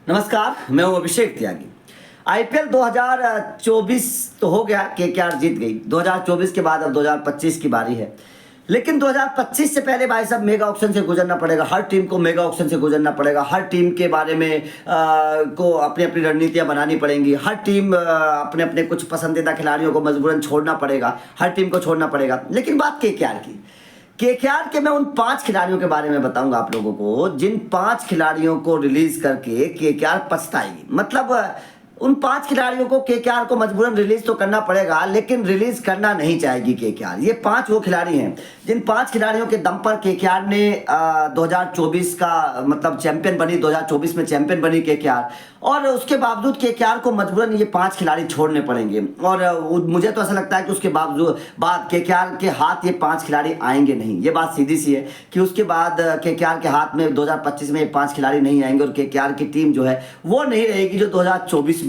नमस्कार, मैं हूं अभिषेक त्यागी। आईपीएल 2024 तो हो गया, केकेआर जीत गई। 2024 के बाद अब 2025 की बारी है, लेकिन 2025 से पहले भाई साहब मेगा ऑक्शन से गुजरना पड़ेगा। हर टीम को मेगा ऑक्शन से गुजरना पड़ेगा। हर टीम के बारे में को अपनी अपनी रणनीतियां बनानी पड़ेंगी। हर टीम अपने अपने कुछ पसंदीदा खिलाड़ियों को मजबूरन छोड़ना पड़ेगा। हर टीम को छोड़ना पड़ेगा। लेकिन बात केकेआर की, केकेआर के मैं उन 5 खिलाड़ियों के बारे में बताऊंगा आप लोगों को, जिन 5 खिलाड़ियों को रिलीज करके केकेआर पछताएगी। मतलब उन 5 खिलाड़ियों को केकेआर को मजबूरन रिलीज तो करना पड़ेगा, लेकिन रिलीज करना नहीं चाहेगी केकेआर। ये 5 वो खिलाड़ी हैं जिन 5 खिलाड़ियों के दम पर केकेआर ने 2024 का मतलब चैंपियन बनी। 2024 में चैंपियन बनी केकेआर, और उसके बावजूद केकेआर को मजबूरन ये 5 खिलाड़ी छोड़ने पड़ेंगे। और मुझे तो ऐसा लगता है कि उसके बाद केकेआर के हाथ ये 5 खिलाड़ी आएंगे नहीं। ये बात सीधी सी है कि उसके बाद केकेआर के हाथ में 2025 में ये 5 खिलाड़ी नहीं आएंगे, और केकेआर की टीम जो है वो नहीं रहेगी जो 2024 में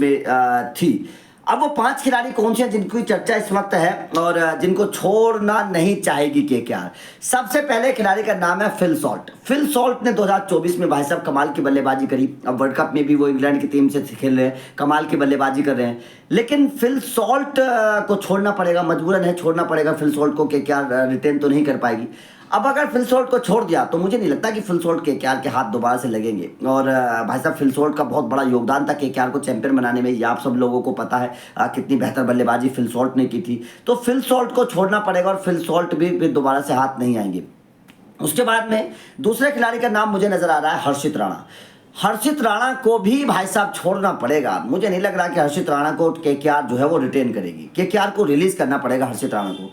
थी। अब वो 5 खिलाड़ी कौन से हैं जिनकी चर्चा इस वक्त है और जिनको छोड़ना नहीं चाहेगी केकेआर? सबसे पहले खिलाड़ी का नाम है फिल सॉल्ट। फिल सॉल्ट ने 2024 में भाई साहब कमाल की बल्लेबाजी करी। अब वर्ल्ड कप में भी वो इंग्लैंड की टीम से खेल रहे हैं, कमाल की बल्लेबाजी कर रहे हैं। लेकिन फिल सॉल्ट को छोड़ना पड़ेगा, मजबूरन है, छोड़ना पड़ेगा फिल सॉल्ट को। केकेआर रिटेन तो नहीं कर पाएगी। अब अगर फिल सॉल्ट को छोड़ दिया तो मुझे नहीं लगता कि फिल सॉल्ट केकेआर के हाथ दोबारा से लगेंगे। और भाई साहब फिल सॉल्ट का बहुत बड़ा योगदान था केकेआर को चैंपियन बनाने में। ये आप सब लोगों को पता है कितनी बेहतर बल्लेबाजी फिल सॉल्ट ने की थी। तो फिल सॉल्ट को छोड़ना पड़ेगा और फिल सॉल्ट भी दोबारा से हाथ नहीं आएंगे। उसके बाद में दूसरे खिलाड़ी का नाम मुझे नजर आ रहा है हर्षित राणा। हर्षित राणा को भी भाई साहब छोड़ना पड़ेगा। मुझे नहीं लग रहा कि हर्षित राणा को केकेआर जो है वो रिटेन करेगी। केकेआर को रिलीज करना पड़ेगा हर्षित राणा को।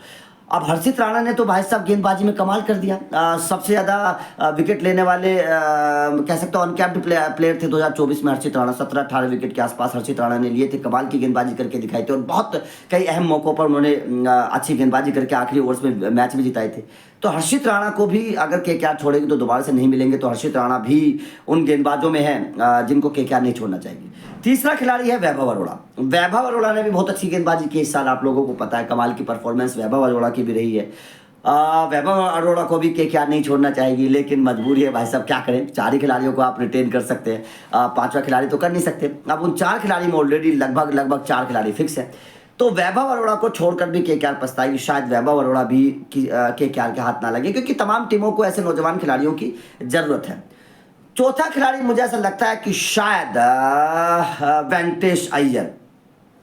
अब हर्षित राणा ने तो भाई साहब गेंदबाजी में कमाल कर दिया। सबसे ज़्यादा विकेट लेने वाले कह सकते हो अनकैप्ड प्लेयर थे 2024 में हर्षित राणा। 17-18 विकेट के आसपास हर्षित राणा ने लिए थे। कमाल की गेंदबाजी करके दिखाई थी, और बहुत कई अहम मौक़ों पर उन्होंने अच्छी गेंदबाजी करके आखिरी ओवर्स में मैच भी जिताए थे। तो हर्षित राणा को भी अगर केकेआर छोड़ेगी तो दोबारा से नहीं मिलेंगे। तो हर्षित राणा भी उन गेंदबाजों में है जिनको केकेआर नहीं छोड़ना चाहेगी। तीसरा खिलाड़ी है वैभव अरोड़ा। वैभव अरोड़ा ने भी बहुत अच्छी गेंदबाजी की इस साल, आप लोगों को पता है। कमाल की परफॉर्मेंस वैभव अरोड़ा की भी रही है। वैभव अरोड़ा को भी केकेआर नहीं छोड़ना चाहेगी, लेकिन मजबूरी है भाई साहब, क्या करें। 4 ही खिलाड़ियों को आप रिटेन कर सकते हैं, 5वां खिलाड़ी तो कर नहीं सकते। अब उन 4 खिलाड़ी में ऑलरेडी लगभग 4 खिलाड़ी फिक्स है। तो वैभव अरोड़ा को छोड़कर भी केकेआर पछताएगी। शायद वैभव अरोड़ा भी केकेआर के हाथ ना लगे, क्योंकि तमाम टीमों को ऐसे नौजवान खिलाड़ियों की जरूरत है। चौथा खिलाड़ी मुझे ऐसा लगता है कि शायद वेंकटेश अय्यर।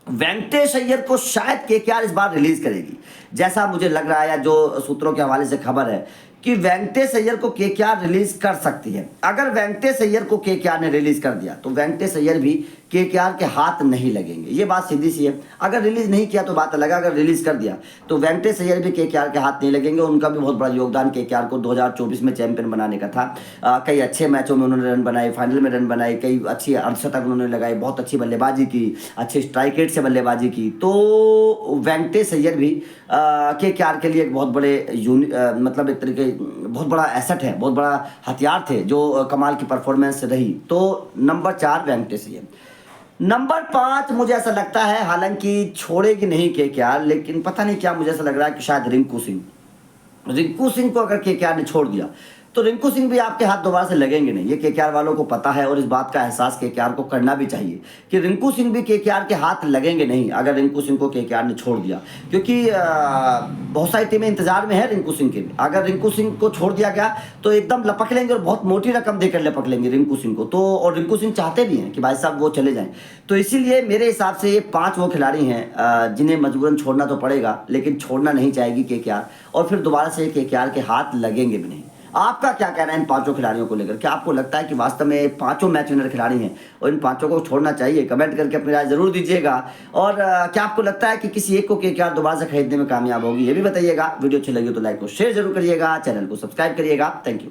वेंकटेश अय्यर को शायद केकेआर इस बार रिलीज करेगी, जैसा मुझे लग रहा है। जो सूत्रों के हवाले से खबर है कि वेंकटेश अय्यर को केकेआर रिलीज कर सकती है। अगर वेंकटेश अय्यर को केकेआर ने रिलीज कर दिया तो वेंकटेश अय्यर भी केकेआर के हाथ नहीं लगेंगे। ये बात सीधी सी है। अगर रिलीज नहीं किया तो बात अलग है, अगर रिलीज कर दिया तो वेंकटेश अय्यर भी केकेआर के हाथ नहीं लगेंगे। उनका भी बहुत बड़ा योगदान केकेआर को 2024 में चैंपियन बनाने का था। कई अच्छे मैचों में उन्होंने रन बनाए, फाइनल में रन बनाए, कई अच्छी अर्धशतक उन्होंने लगाए, बहुत अच्छी बल्लेबाजी की, अच्छे स्ट्राइक रेट से बल्लेबाजी की। तो वेंकटेश अय्यर भी केकेआर के लिए एक बहुत बड़े मतलब एक तरीके बहुत बड़ा एसेट है, बहुत बड़ा हथियार थे, जो कमाल की परफॉर्मेंस रही। तो नंबर 4 वेंकटेश अय्यर। नंबर 5 मुझे ऐसा लगता है, हालांकि छोड़ेगी नहीं केकेआर, लेकिन पता नहीं क्या मुझे ऐसा लग रहा है कि शायद रिंकू सिंह को अगर केकेआर ने छोड़ दिया तो रिंकू सिंह भी आपके हाथ दोबारा से लगेंगे नहीं। ये केकेआर वालों को पता है, और इस बात का एहसास केकेआर को करना भी चाहिए कि रिंकू सिंह भी केकेआर के हाथ लगेंगे नहीं अगर रिंकू सिंह को केकेआर ने छोड़ दिया। क्योंकि बहुत सारी टीमें इंतजार में है रिंकू सिंह के। अगर रिंकू सिंह को छोड़ दिया गया तो एकदम लपक लेंगे, और बहुत मोटी रकम देकर लपक लेंगे रिंकू सिंह को। तो और रिंकू सिंह चाहते भी हैं कि भाई साहब वो चले जाएं। तो इसीलिए मेरे हिसाब से ये 5 वो खिलाड़ी हैं जिन्हें मजबूरन छोड़ना तो पड़ेगा, लेकिन छोड़ना नहीं चाहेगी केकेआर, और फिर दोबारा से केकेआर के हाथ लगेंगे भी नहीं। आपका क्या कहना है इन 5 खिलाड़ियों को लेकर? क्या आपको लगता है कि वास्तव में 5 मैच विनर खिलाड़ी हैं और इन 5 को छोड़ना चाहिए? कमेंट करके अपनी राय जरूर दीजिएगा। और क्या आपको लगता है कि किसी एक को केकेआर दोबारा से खरीदने में कामयाब होगी? ये भी बताइएगा। वीडियो अच्छी लगी तो लाइक को शेयर जरूर करिएगा, चैनल को सब्सक्राइब करिएगा। Thank you.